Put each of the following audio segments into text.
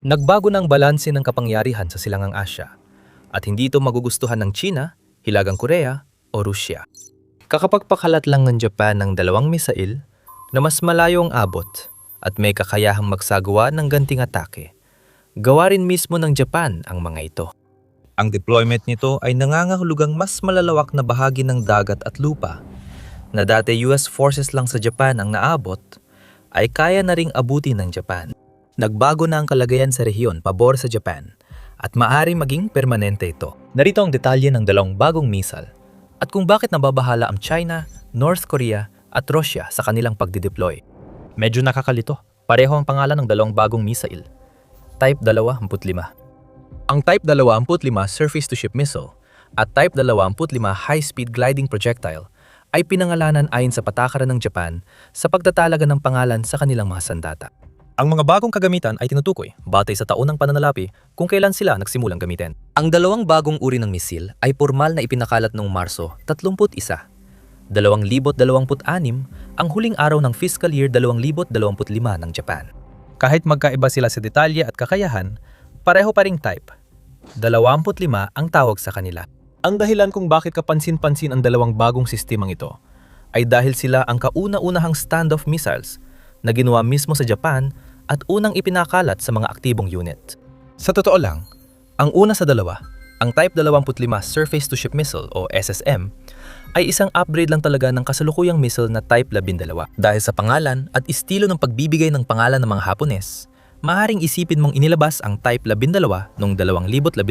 Nagbago na ang balanse ng kapangyarihan sa Silangang Asya at hindi ito magugustuhan ng China, Hilagang Korea o Rusya. Kakapagpakalat lang ng Japan ng 2 misail na mas malayo ang abot at may kakayahang magsagawa ng ganting atake. Gawa rin mismo ng Japan ang mga ito. Ang deployment nito ay nangangahulugang mas malalawak na bahagi ng dagat at lupa na dati US forces lang sa Japan ang naabot ay kaya na ring abutin ng Japan. Nagbago na ang kalagayan sa rehiyon pabor sa Japan at maaring maging permanente ito. Narito ang detalye ng 2 bagong missile at kung bakit nababahala ang China, North Korea at Russia sa kanilang pagdideploy. Medyo nakakalito. Pareho ang pangalan ng 2 bagong missile. Type 25. Ang Type 25 surface-to-ship missile at Type 25 high-speed gliding projectile ay pinangalanan ayon sa patakaran ng Japan sa pagtatalaga ng pangalan sa kanilang mga sandata. Ang mga bagong kagamitan ay tinutukoy batay sa taon ng pananalapi kung kailan sila nagsimulang gamitin. Ang 2 bagong uri ng misil ay pormal na ipinakalat noong Marso 31. 2026 ang huling araw ng fiscal year 2025 ng Japan. Kahit magkaiba sila sa detalye at kakayahan, pareho pa ring type. 25 ang tawag sa kanila. Ang dahilan kung bakit kapansin-pansin ang 2 bagong sistemang ito ay dahil sila ang kauna-unahang standoff missiles na ginawa mismo sa Japan at unang ipinakalat sa mga aktibong unit. Sa totoo lang, ang una sa dalawa, ang Type 25 Surface-to-Ship Missile o SSM, ay isang upgrade lang talaga ng kasalukuyang missile na Type 12. Dahil sa pangalan at estilo ng pagbibigay ng pangalan ng mga Hapones, maaaring isipin mong inilabas ang Type 12 noong 2012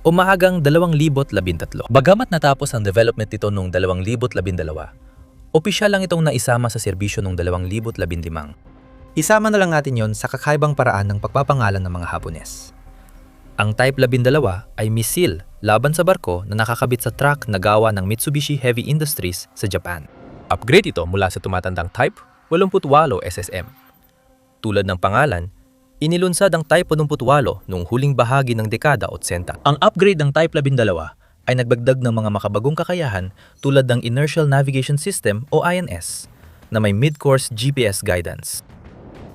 o maagang 2013. Bagamat natapos ang development nito noong 2012, opisyal lang itong naisama sa serbisyo noong 2015. Isama na lang natin yon sa kakaibang paraan ng pagpapangalan ng mga Hapones. Ang Type 12 ay misil laban sa barko na nakakabit sa truck na gawa ng Mitsubishi Heavy Industries sa Japan. Upgrade ito mula sa tumatandang Type 88 SSM. Tulad ng pangalan, inilunsad ang Type 88 noong huling bahagi ng dekada 80. Ang upgrade ng Type 12 ay nagbagdag ng mga makabagong kakayahan tulad ng Inertial Navigation System o INS na may mid-course GPS guidance.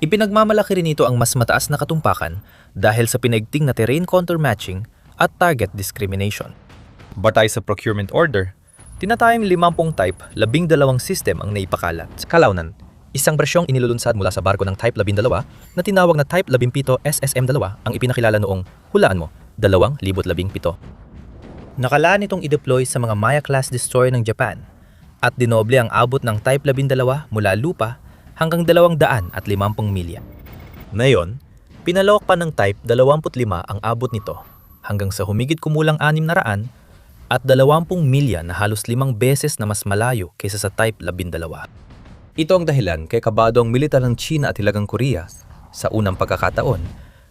Ipinagmamalaki rin ito ang mas mataas na katumpakan dahil sa pinaigting na terrain contour matching at target discrimination. Batay sa procurement order, tinatayang 50 type, 12 system ang naipakalat. Kalaunan, isang bersyong inilulunsad mula sa barko ng Type 12 na tinawag na Type 17 SSM-2 ang ipinakilala noong, hulaan mo, 2017. Nakalaan itong i-deploy sa mga Maya-class destroyer ng Japan at dinoble ang abot ng Type 12 mula lupa hanggang 250 milya. Ngayon, pinalawak pa ng Type 25 ang abot nito hanggang sa humigit kumulang 600 at 20 milya na halos 5 beses na mas malayo kaysa sa Type 12. Ito ang dahilan kay kabado ang militar ng China at Hilagang Korea sa unang pagkakataon,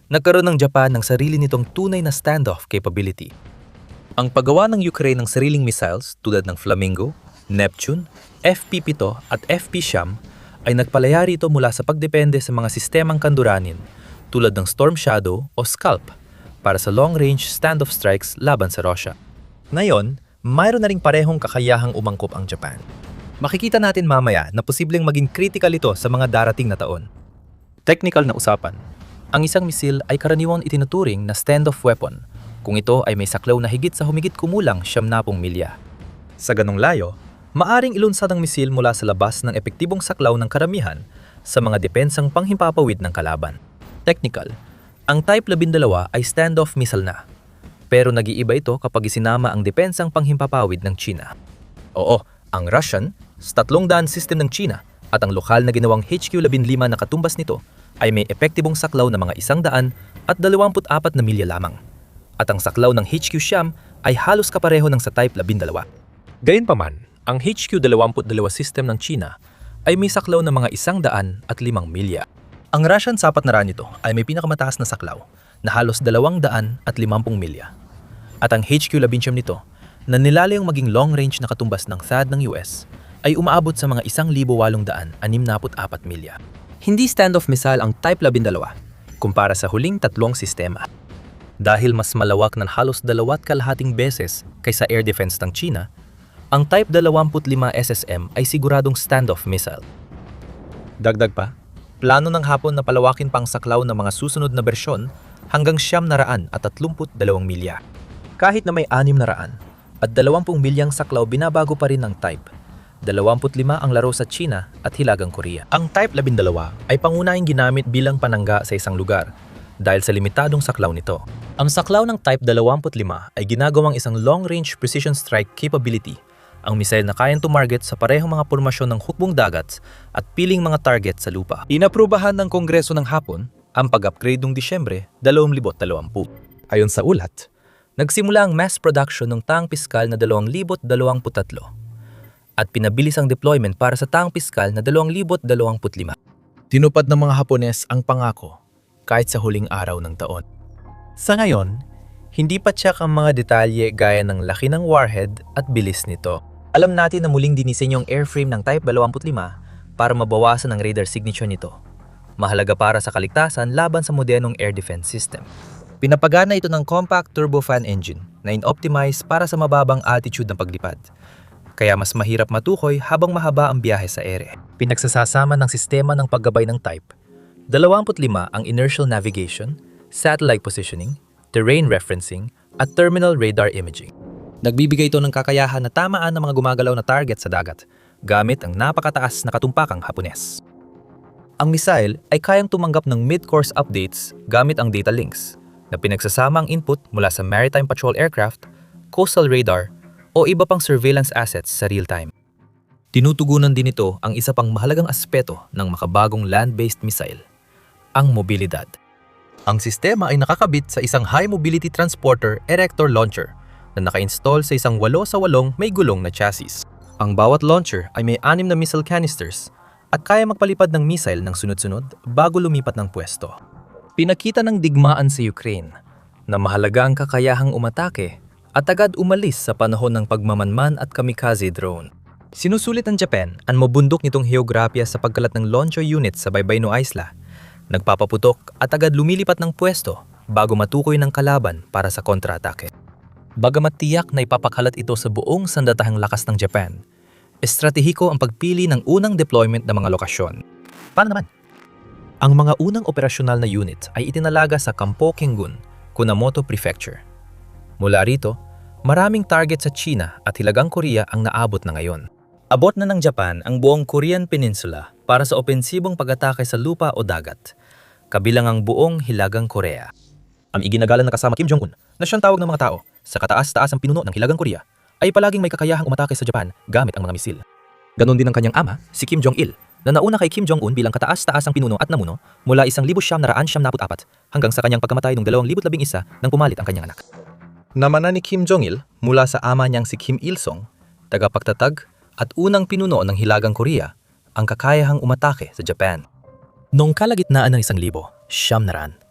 nagkaroon ng Japan ng sarili nitong tunay na standoff capability. Ang paggawa ng Ukraine ng sariling missiles tulad ng Flamingo, Neptune, FP-7 at FP-Siyam ay nagpalaya rito mula sa pagdepende sa mga sistemang kanduranin tulad ng Storm Shadow o Scalp para sa long-range standoff strikes laban sa Russia. Ngayon, mayroon na ring parehong kakayahang umangkop ang Japan. Makikita natin mamaya na posibleng maging critical ito sa mga darating na taon. Technical na usapan. Ang isang misil ay karaniwang itinuturing na standoff weapon kung ito ay may saklaw na higit sa humigit kumulang 70 milya. Sa ganong layo, maaring ilunsad ang misil mula sa labas ng epektibong saklaw ng karamihan sa mga depensang panghimpapawid ng kalaban. Technical, ang Type 12 ay standoff missile na, pero nag-iiba ito kapag isinama ang depensang panghimpapawid ng China. Oo, ang Russian, sa 300 system ng China at ang lokal na ginawang HQ-15 na katumbas nito ay may epektibong saklaw na mga 100 at 24 na milya lamang. At ang saklaw ng HQ-Siyam ay halos kapareho ng sa Type 12. Gayunpaman, ang HQ-22 system ng China ay may saklaw na mga 105 milya. Ang Russian sapat na nito ay may pinakamataas na saklaw na halos 250 milya. At ang HQ-11 nito na nilalayong maging long-range na katumbas ng THAAD ng US ay umaabot sa mga 1,864 milya. Hindi standoff missile ang Type 12 kumpara sa huling 3 sistema. Dahil mas malawak ng halos 2.5 beses kaysa air defense ng China, ang Type 25 SSM ay siguradong standoff missile. Dagdag pa, Plano ng Hapon na palawakin pang saklaw ng mga susunod na bersyon hanggang 732 milya. Kahit na may 600 at 20 milyang saklaw, binabago pa rin ng Type 25 ang laro sa China at Hilagang Korea. Ang Type 12 ay pangunahing ginamit bilang panangga sa isang lugar dahil sa limitadong saklaw nito. Ang saklaw ng Type 25 ay ginagawang isang long-range precision strike capability, ang misail na kayang tumarget sa parehong mga pormasyon ng hukbong dagat at piling mga target sa lupa. Inaprubahan ng Kongreso ng Hapon ang pag-upgrade noong Disyembre 2020. Ayon sa ulat, nagsimula ang mass production ng taang piskal na 2023 at pinabilis ang deployment para sa taang piskal na 2025. Tinupad ng mga Hapones ang pangako kahit sa huling araw ng taon. Sa ngayon, hindi pa tiyak ang mga detalye gaya ng laki ng warhead at bilis nito. Alam natin na muling dinisenyo ang airframe ng Type 25 para mabawasan ang radar signature nito. Mahalaga para sa kaligtasan laban sa modernong air defense system. Pinapagana ito ng compact turbofan engine na in-optimize para sa mababang altitude ng paglipad. Kaya mas mahirap matukoy habang mahaba ang biyahe sa ere. Pinagsasasama ng sistema ng paggabay ng Type 25 ang inertial navigation, satellite positioning, terrain referencing, at terminal radar imaging. Nagbibigay ito ng kakayahan na tamaan ng mga gumagalaw na target sa dagat gamit ang napakataas na katumpakang Hapones. Ang missile ay kayang tumanggap ng mid-course updates gamit ang data links na pinagsasama ang input mula sa maritime patrol aircraft, coastal radar, o iba pang surveillance assets sa real-time. Tinutugunan din ito ang isa pang mahalagang aspeto ng makabagong land-based missile, ang mobilidad. Ang sistema ay nakakabit sa isang high-mobility transporter erector launcher na naka-install sa isang 8x8 may gulong na chassis. Ang bawat launcher ay may 6 na missile canisters at kaya magpalipad ng missile ng sunod-sunod bago lumipat ng pwesto. Pinakita ng digmaan sa Ukraine na mahalaga ang kakayahang umatake at agad umalis sa panahon ng pagmamanman at kamikaze drone. Sinusulit ng Japan ang mabundok nitong heograpiya sa pagkalat ng launcher unit sa Baybay no Isla, nagpapaputok at agad lumilipat ng pwesto bago matukoy ng kalaban para sa kontra-atake. Bagamat tiyak na ipapakalat ito sa buong sandatahang lakas ng Japan, estratehiko ang pagpili ng unang deployment ng mga lokasyon. Paano naman? Ang mga unang operasyonal na unit ay itinalaga sa Kampo Kengun, Kunamoto Prefecture. Mula rito, maraming target sa China at Hilagang Korea ang naabot na ngayon. Abot na ng Japan ang buong Korean Peninsula para sa opensibong pag-atake sa lupa o dagat, kabilang ang buong Hilagang Korea. Ang iginagalang na kasama Kim Jong-un, na siyang tawag ng mga tao sa kataas-taasang pinuno ng Hilagang Korea, ay palaging may kakayahang umatake sa Japan gamit ang mga misil. Ganon din ang kanyang ama, si Kim Jong-il, na nauna kay Kim Jong-un bilang kataas-taasang pinuno at namuno mula 1994 hanggang sa kanyang pagkamatay noong 2011 nang pumalit ang kanyang anak. Namana ni Kim Jong-il mula sa ama niyang si Kim Il-sung, tagapagtatag at unang pinuno ng Hilagang Korea, ang kakayahang umatake sa Japan. Noong kalagitnaan ng 1900,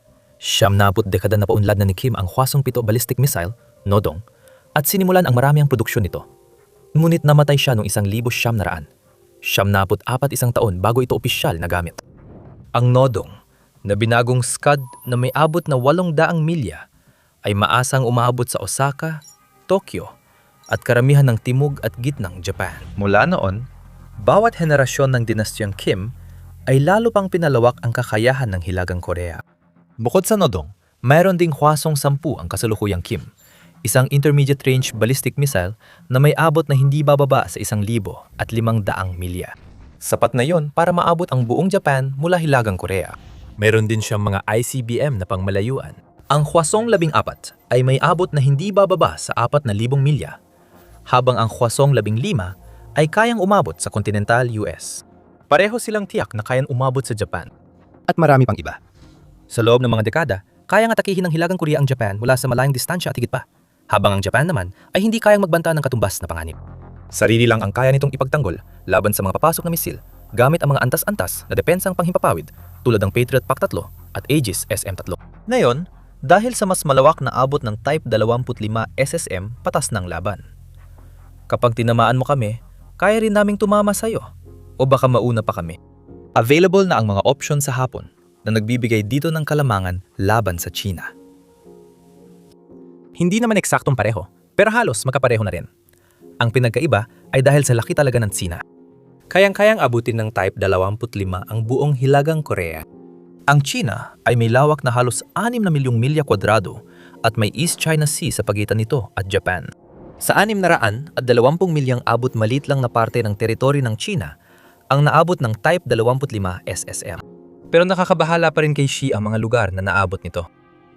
70 dekada na paunlad na ni Kim ang Hwasong-7 ballistic missile, Nodong, at sinimulan ang marami ang produksyon nito. Ngunit namatay siya noong 1900, 74 isang taon bago ito opisyal na gamit. Ang Nodong, na binagong Scud na may abot na 800 milya, ay maasang umaabot sa Osaka, Tokyo, at karamihan ng timog at gitnang Japan. Mula noon, bawat henerasyon ng dinastyang Kim ay lalo pang pinalawak ang kakayahan ng Hilagang Korea. Bukod sa Nodong, mayroon ding Hwasong-10 ang kasalukuyang Kim, isang intermediate-range ballistic missile na may abot na hindi bababa sa 1,500 milya. Sapat na yon para maabot ang buong Japan mula Hilagang Korea. Mayroon din siyang mga ICBM na pangmalayuan. Ang Hwasong-14 ay may abot na hindi bababa sa 4,000 milya, habang ang Hwasong-15 ay kayang umabot sa continental US. Pareho silang tiyak na kayang umabot sa Japan. At marami pang iba. Sa loob ng mga dekada, kayang atakihin ng Hilagang Korea ang Japan mula sa malayong distansya at higit pa, habang ang Japan naman ay hindi kayang magbanta ng katumbas na panganib. Sarili lang ang kaya nitong ipagtanggol laban sa mga papasok na misil gamit ang mga antas-antas na depensang panghimpapawid tulad ng Patriot PAC-3 at Aegis SM-3. Ngayon, dahil sa mas malawak na abot ng Type 25 SSM, patas ng laban. Kapag tinamaan mo kami, kaya rin naming tumama sa'yo o baka mauna pa kami. Available na ang mga option sa Hapon na nagbibigay dito ng kalamangan laban sa China. Hindi naman eksaktong pareho, pero halos magkapareho na rin. Ang pinagkaiba ay dahil sa laki talaga ng China. kayang-kayang abutin ng Type 25 ang buong Hilagang Korea. Ang China ay may lawak na halos 6 na milyong milya kwadrado at may East China Sea sa pagitan nito at Japan. Sa 620 milyang abot maliit lang na parte ng teritoryo ng China ang naabot ng Type 25 SSM. Pero nakakabahala pa rin kay Xi ang mga lugar na naabot nito.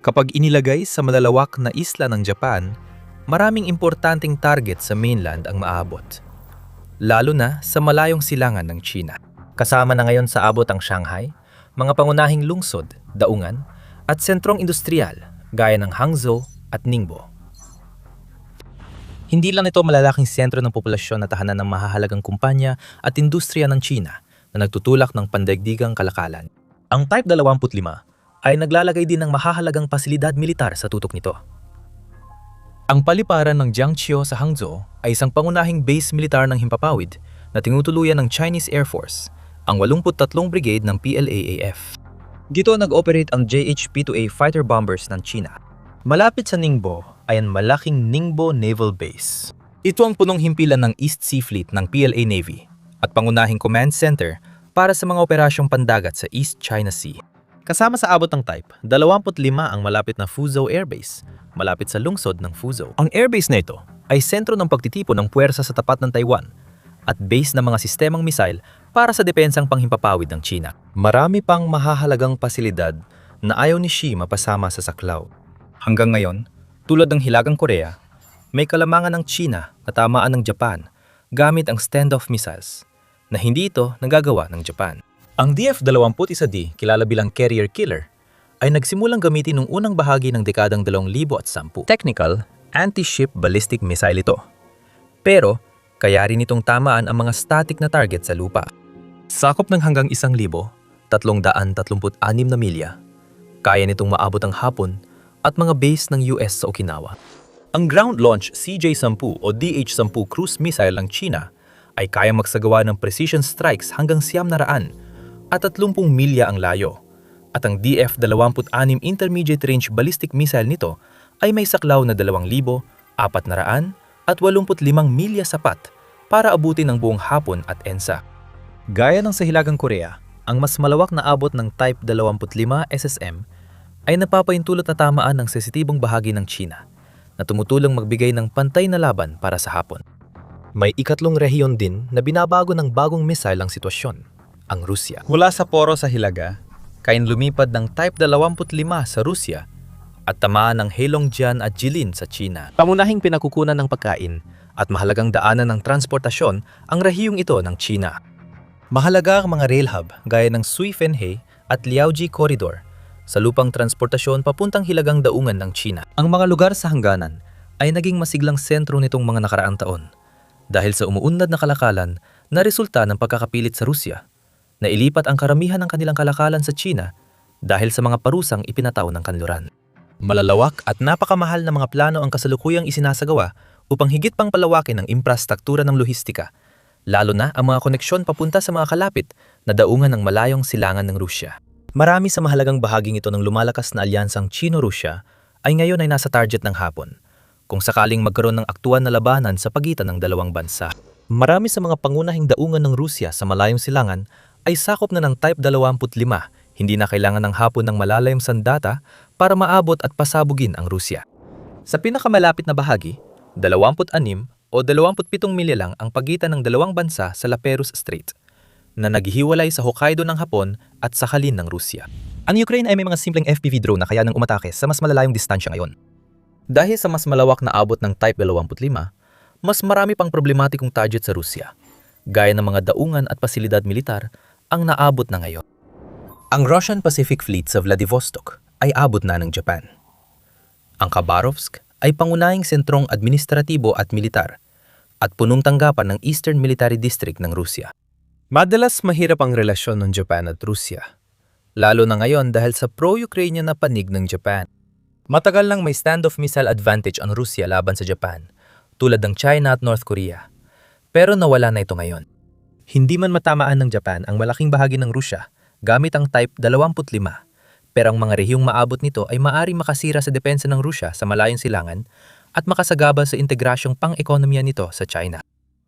Kapag inilagay sa malalawak na isla ng Japan, maraming importanteng target sa mainland ang maabot. Lalo na sa malayong silangan ng China. Kasama na ngayon sa abot ang Shanghai, mga pangunahing lungsod, daungan, at sentrong industrial gaya ng Hangzhou at Ningbo. Hindi lang ito malalaking sentro ng populasyon na tahanan ng mahahalagang kumpanya at industriya ng China na nagtutulak ng pandaigdigang kalakalan. Ang Type 25 ay naglalagay din ng mahahalagang pasilidad militar sa tutok nito. Ang paliparan ng Jiangqiu sa Hangzhou ay isang pangunahing base militar ng himpapawid na tinutuluyan ng Chinese Air Force, ang 83 Brigade ng PLAAF. Dito nag-operate ang JH-P2A fighter bombers ng China. Malapit sa Ningbo ay ang malaking Ningbo Naval Base. Ito ang punong himpilan ng East Sea Fleet ng PLA Navy at pangunahing command center para sa mga operasyong pandagat sa East China Sea. Kasama sa abot ng Type, 25 ang malapit na Fuzhou Air Base, malapit sa lungsod ng Fuzhou. Ang airbase na ito ay sentro ng pagtitipon ng puwersa sa tapat ng Taiwan at base ng mga sistemang missile para sa depensang panghimpapawid ng China. Marami pang mahahalagang pasilidad na ayaw ni Xi mapasama sa saklaw. Hanggang ngayon, tulad ng Hilagang Korea, may kalamangan ng China na tamaan ng Japan gamit ang standoff missiles na hindi ito nagagawa ng Japan. Ang DF-21D, kilala bilang carrier killer, ay nagsimulang gamitin noong unang bahagi ng dekadang 2010. Technical, anti-ship ballistic missile ito. Pero, kaya rin itong tamaan ang mga static na target sa lupa. Sakop ng hanggang 1,336 na milya, kaya nitong maabot ang Hapon at mga base ng US sa Okinawa. Ang ground-launched CJ-10 o DH-10 cruise missile ng China ay kayang magsagawa ng precision strikes hanggang 900 at 30 milya ang layo. At ang DF-26 intermediate range ballistic missile nito ay may saklaw na 2,485 milya sapat para abutin ang buong Hapon at ENSA. Gaya ng sa Hilagang Korea, ang mas malawak na abot ng Type 25 SSM ay napapaintulot na tamaan ng sensitibong bahagi ng China na tumutulong magbigay ng pantay na laban para sa Hapon. May ikatlong rehiyon din na binabago ng bagong missile ang sitwasyon, ang Rusya. Mula sa Poro sa Hilaga, kain lumipad ng Type 25 sa Rusya at tamaan ng Heilongjiang at Jilin sa China. Pamunahing pinakukunan ng pagkain at mahalagang daanan ng transportasyon ang rehiyong ito ng China. Mahalaga ang mga rail hub gaya ng Sui-Fenhe at Liaoji Corridor sa lupang transportasyon papuntang Hilagang Daungan ng China. Ang mga lugar sa hangganan ay naging masiglang sentro nitong mga nakaraang taon dahil sa umuunlad na kalakalan na resulta ng pagkakapilit sa Rusya na ilipat ang karamihan ng kanilang kalakalan sa China dahil sa mga parusang ipinataw ng kanluran. Malalawak at napakamahal na mga plano ang kasalukuyang isinasagawa upang higit pang palawakin ang infrastruktura ng lohistika, lalo na ang mga koneksyon papunta sa mga kalapit na daungan ng malayong silangan ng Rusya. Marami sa mahalagang bahaging ito ng lumalakas na alyansang Chino-Rusya ay ngayon ay nasa target ng Hapon, kung sakaling magkaroon ng aktuwan na labanan sa pagitan ng dalawang bansa. Marami sa mga pangunahing daungan ng Rusya sa malayong silangan ay sakop na ng Type 25, hindi na kailangan ng Hapon ng malalayong sandata para maabot at pasabugin ang Rusya. Sa pinakamalapit na bahagi, 26 o 27 milya lang ang pagitan ng dalawang bansa sa Laperus Strait, na naghihiwalay sa Hokkaido ng Hapon at Sakhalin ng Rusya. Ang Ukraine ay may mga simpleng FPV drone na kaya nang umatake sa mas malalayong distansya ngayon. Dahil sa mas malawak na abot ng Type 25, mas marami pang problematikong target sa Rusya, gaya ng mga daungan at pasilidad militar ang naabot na ngayon. Ang Russian Pacific Fleet sa Vladivostok ay abot na ng Japan. Ang Khabarovsk ay pangunahing sentrong administratibo at militar at punong tanggapan ng Eastern Military District ng Rusya. Madalas mahirap ang relasyon ng Japan at Rusya, lalo na ngayon dahil sa pro-Ukrainian na panig ng Japan. Matagal nang may standoff missile advantage ang Rusya laban sa Japan, tulad ng China at North Korea. Pero nawala na ito ngayon. Hindi man matamaan ng Japan ang malaking bahagi ng Rusya gamit ang Type 25, pero ang mga rehiyong maabot nito ay maaaring makasira sa depensa ng Rusya sa malayong silangan at makasagabal sa integrasyong pang-ekonomiya nito sa China.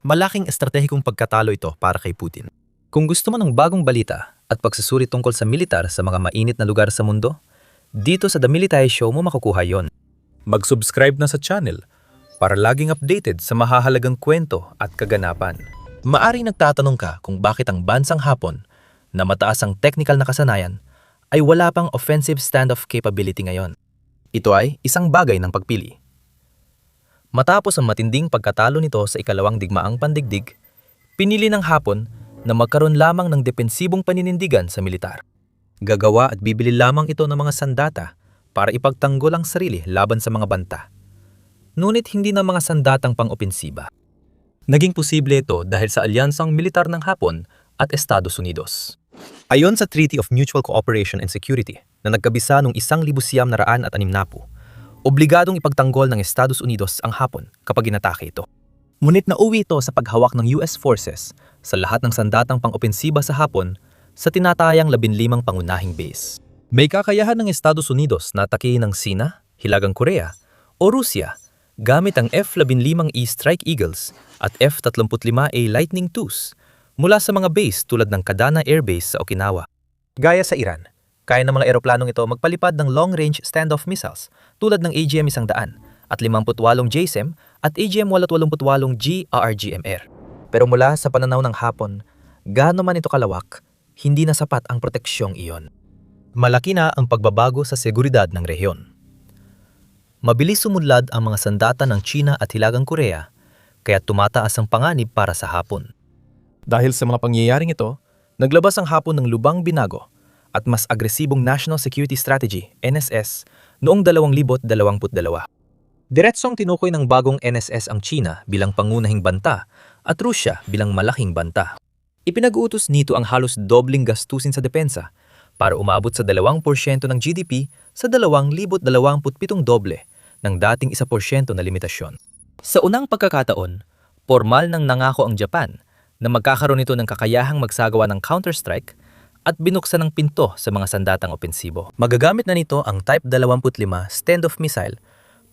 Malaking estratehikong pagkatalo ito para kay Putin. Kung gusto mo ng bagong balita at pagsusuri tungkol sa militar sa mga mainit na lugar sa mundo, dito sa The Military Show mo makukuha yon. Mag-subscribe na sa channel para laging updated sa mahahalagang kwento at kaganapan. Maaring nagtatanong ka kung bakit ang bansang Hapon na mataas ang technical na kasanayan ay wala pang offensive standoff capability ngayon. Ito ay isang bagay ng pagpili. Matapos ang matinding pagkatalo nito sa ikalawang digmaang pandigdig, pinili ng Hapon na magkaroon lamang ng depensibong paninindigan sa militar. Gagawa at bibili lamang ito ng mga sandata para ipagtanggol ang sarili laban sa mga banta. Ngunit hindi na mga sandatang pang-opensiba. Naging posible ito dahil sa alyansang militar ng Hapon at Estados Unidos. Ayon sa Treaty of Mutual Cooperation and Security na nagkabisa noong 1960, obligadong ipagtanggol ng Estados Unidos ang Hapon kapag inatake ito. Ngunit nauwi ito sa paghawak ng US forces sa lahat ng sandatang pang-opensiba sa Hapon sa tinatayang 15 pangunahing base. May kakayahan ng Estados Unidos na atakihin ng Sina, Hilagang Korea o Rusya gamit ang F-15E Strike Eagles at F-35A Lightning IIs mula sa mga base tulad ng Kadana Air Base sa Okinawa. Gaya sa Iran, kaya ng mga eroplanong ito magpalipad ng long-range standoff missiles tulad ng AGM-100 at 58 JSEM at AGM-88G RRGM-R. Pero mula sa pananaw ng Hapon, gaano man ito kalawak, hindi na sapat ang proteksyong iyon. Malaki na ang pagbabago sa seguridad ng rehiyon. Mabilis sumunlad ang mga sandata ng China at Hilagang Korea, kaya tumataas ang panganib para sa Hapon. Dahil sa mga pangyayaring ito, naglabas ang Hapon ng lubang binago at mas agresibong National Security Strategy, NSS, noong 2022. Diretsong tinukoy ng bagong NSS ang China bilang pangunahing banta at Rusya bilang malaking banta. Ipinag-utos nito ang halos dobling gastusin sa depensa para umabot sa 2% ng GDP sa 2027 doble ng dating 1% na limitasyon. Sa unang pagkakataon, formal nang nangako ang Japan na magkakaroon ito ng kakayahang magsagawa ng counter-strike at binuksan ng pinto sa mga sandatang opensibo. Magagamit na nito ang Type 25 standoff missile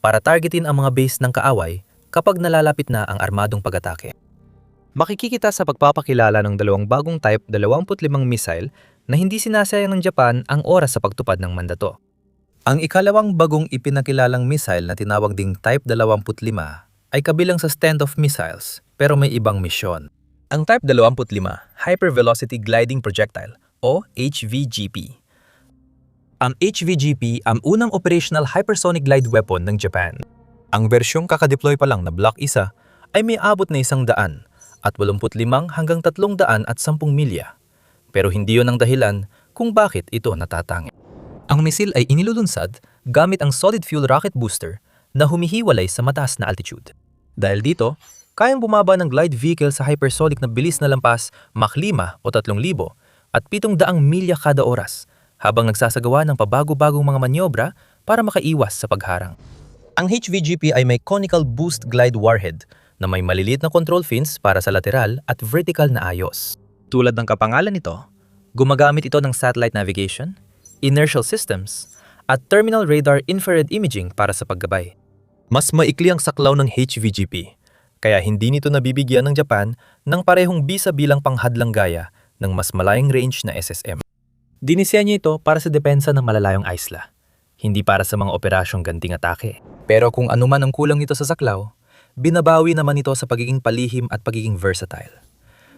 para targetin ang mga base ng kaaway kapag nalalapit na ang armadong pag-atake. Makikikita sa pagpapakilala ng dalawang bagong Type 25 missile na hindi sinasayang ng Japan ang oras sa pagtupad ng mandato. Ang ikalawang bagong ipinakilalang missile na tinawag ding Type 25 ay kabilang sa standoff missiles pero may ibang misyon. Ang Type 25, Hyper Velocity Gliding Projectile o HVGP. Ang HVGP ang unang operational hypersonic glide weapon ng Japan. Ang bersyong kakadeploy pa lang na Block 1 ay may abot na 100 at 85 hanggang 310 milya. Pero hindi yon ang dahilan kung bakit ito natatangi. Ang misil ay inilulunsad gamit ang solid fuel rocket booster na humihiwalay sa mataas na altitude. Dahil dito, kayang bumaba ng glide vehicle sa hypersonic na bilis na lampas Mach 5 o 3,000 at 700 milya kada oras habang nagsasagawa ng pabago-bagong mga manyobra para makaiwas sa pagharang. Ang HVGP ay may conical boost glide warhead na may maliliit na control fins para sa lateral at vertical na ayos. Tulad ng kapangalan nito, gumagamit ito ng satellite navigation, inertial systems, at terminal radar infrared imaging para sa paggabay. Mas maikli ang saklaw ng HVGP, kaya hindi nito nabibigyan ng Japan ng parehong bisa bilang panghadlang gaya ng mas malayong range na SSM. Dinisenyo ito para sa depensa ng malalayong isla, hindi para sa mga operasyong ganting atake. Pero kung anuman ang kulang nito sa saklaw, binabawi naman ito sa pagiging palihim at pagiging versatile.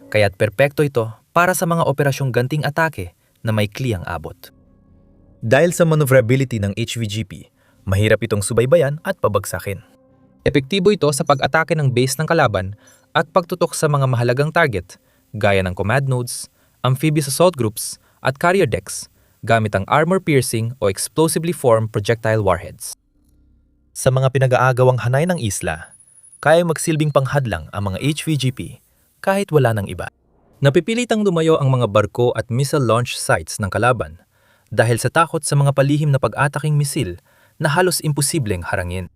Kaya't perpekto ito para sa mga operasyong ganting atake na may kliyang abot. Dahil sa maneuverability ng HVGP, mahirap itong subaybayan at pabagsakin. Epektibo ito sa pag-atake ng base ng kalaban at pagtutok sa mga mahalagang target gaya ng command nodes, amphibious assault groups at carrier decks gamit ang armor-piercing o explosively formed projectile warheads. Sa mga pinag-aagawang hanay ng isla, kaya magsilbing panghadlang ang mga HVGP kahit wala ng iba. Napipilitang lumayo ang mga barko at missile launch sites ng kalaban dahil sa takot sa mga palihim na pag-ataking misil na halos imposibleng harangin.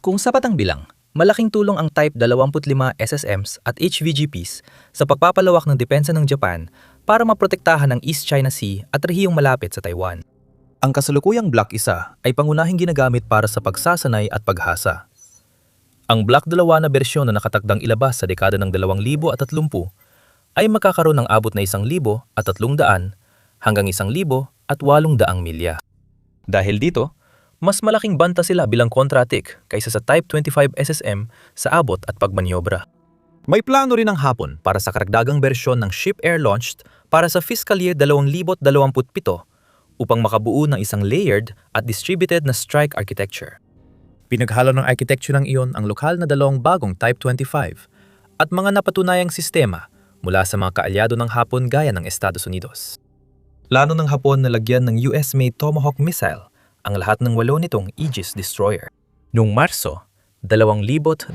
Kung sapat ang bilang, malaking tulong ang Type 25 SSMs at HVGPs sa pagpapalawak ng depensa ng Japan para maprotektahan ang East China Sea at rehiyong malapit sa Taiwan. Ang kasalukuyang Block 1 ay pangunahing ginagamit para sa pagsasanay at paghasa. Ang Block 2 na bersyon na nakatakdang ilabas sa dekada ng 2030 ay magkakaroon ng abot na 1,300 hanggang 1,800 milya. Dahil dito, mas malaking banta sila bilang kontratik kaysa sa Type 25 SSM sa abot at pagmanyobra. May plano rin ang Hapon para sa karagdagang bersyon ng Ship Air Launched para sa fiscal year 2027 upang makabuo ng isang layered at distributed na strike architecture. Pinaghalo ng architecture ng iyon ang lokal na dalawang bagong Type 25 at mga napatunayang sistema mula sa mga kaalyado ng Hapon gaya ng Estados Unidos. Plano ng Hapon na lagyan ng US-made Tomahawk missile ang lahat ng 8 nitong Aegis destroyer. Noong Marso, 2026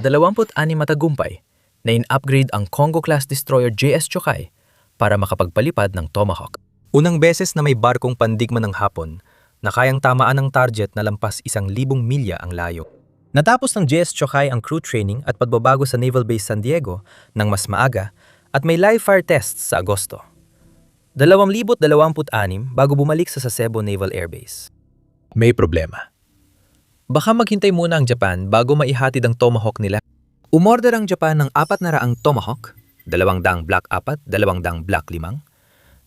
matagumpay na in-upgrade ang Congo-class destroyer JS Chokay para makapagpalipad ng Tomahawk. Unang beses na may barkong pandigma ng Hapon na kayang tamaan ng target na lampas 1,000 milya ang layo. Natapos ng JS Chokay ang crew training at pagbabago sa Naval Base San Diego ng mas maaga at may live fire tests sa Agosto. 2026 bago bumalik sa Sasebo Naval Air Base. May problema. Baka maghintay muna ang Japan bago maihatid ang Tomahawk nila. Umorder ang Japan ng 400 Tomahawk, 200 Block 4, 200 Block 5,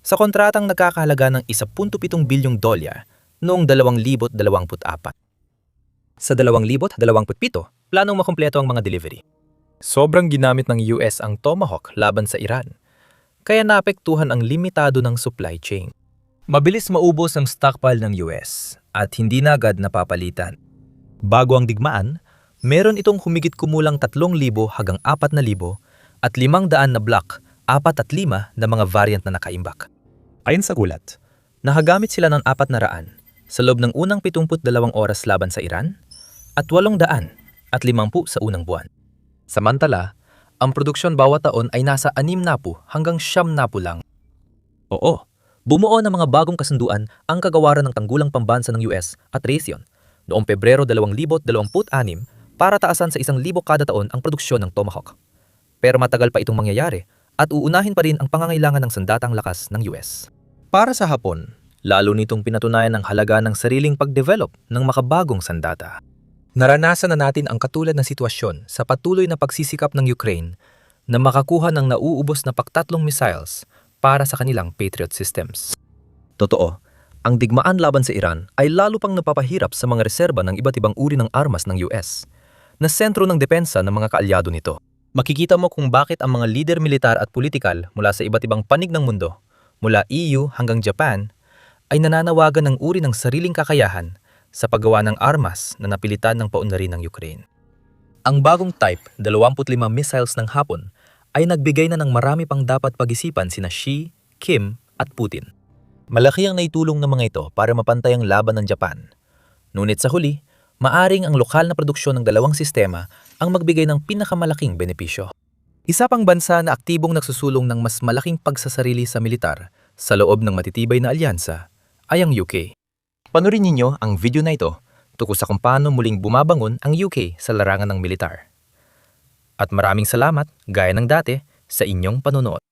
sa kontratang nagkakahalaga ng $1.7 bilyong noong 2024. Sa 2027, planong makumpleto ang mga delivery. Sobrang ginamit ng US ang Tomahawk laban sa Iran, kaya naapektuhan ang limitado ng supply chain. Mabilis maubos ang stockpile ng US at hindi na agad napapalitan. Bago ang digmaan, meron itong humigit kumulang 3,000 hanggang 4,000 at 500 na block, 4 at 5 na mga variant na nakaimbak. Ayon sa ulat, nakagamit sila ng 400 sa loob ng unang 72 oras laban sa Iran at 800 at 50 sa unang buwan. Samantala, ang produksyon bawat taon ay nasa 60 hanggang 70 lang. Oo, bumuo ng mga bagong kasunduan ang kagawaran ng tanggulang pambansa ng US at Raytheon noong Pebrero 2026 para taasan sa 1,000 kada taon ang produksyon ng Tomahawk. Pero matagal pa itong mangyayari at uunahin pa rin ang pangangailangan ng sandatang lakas ng US. Para sa Hapon, lalo nitong pinatunayan ang halaga ng sariling pagdevelop ng makabagong sandata. Naranasan na natin ang katulad na sitwasyon sa patuloy na pagsisikap ng Ukraine na makakuha ng nauubos na paktatlong missiles para sa kanilang Patriot systems. Totoo, ang digmaan laban sa Iran ay lalo pang napapahirap sa mga reserba ng iba't ibang uri ng armas ng US na sentro ng depensa ng mga kaalyado nito. Makikita mo kung bakit ang mga lider militar at politikal mula sa iba't ibang panig ng mundo, mula EU hanggang Japan, ay nananawagan ng uri ng sariling kakayahan sa paggawa ng armas na napilitan ng paunlarin ng Ukraine. Ang bagong Type 25 missiles ng Hapon ay nagbigay na ng marami pang dapat pag-isipan sina Xi, Kim at Putin. Malaki ang naitulong ng mga ito para mapantay ang laban ng Japan. Ngunit sa huli, maaring ang lokal na produksyon ng dalawang sistema ang magbigay ng pinakamalaking benepisyo. Isa pang bansa na aktibong nagsusulong ng mas malaking pagsasarili sa militar sa loob ng matitibay na alyansa ay ang UK. Panurin ninyo ang video na ito tungkol sa kung paano muling bumabangon ang UK sa larangan ng militar. At maraming salamat, gaya ng dati, sa inyong panonood.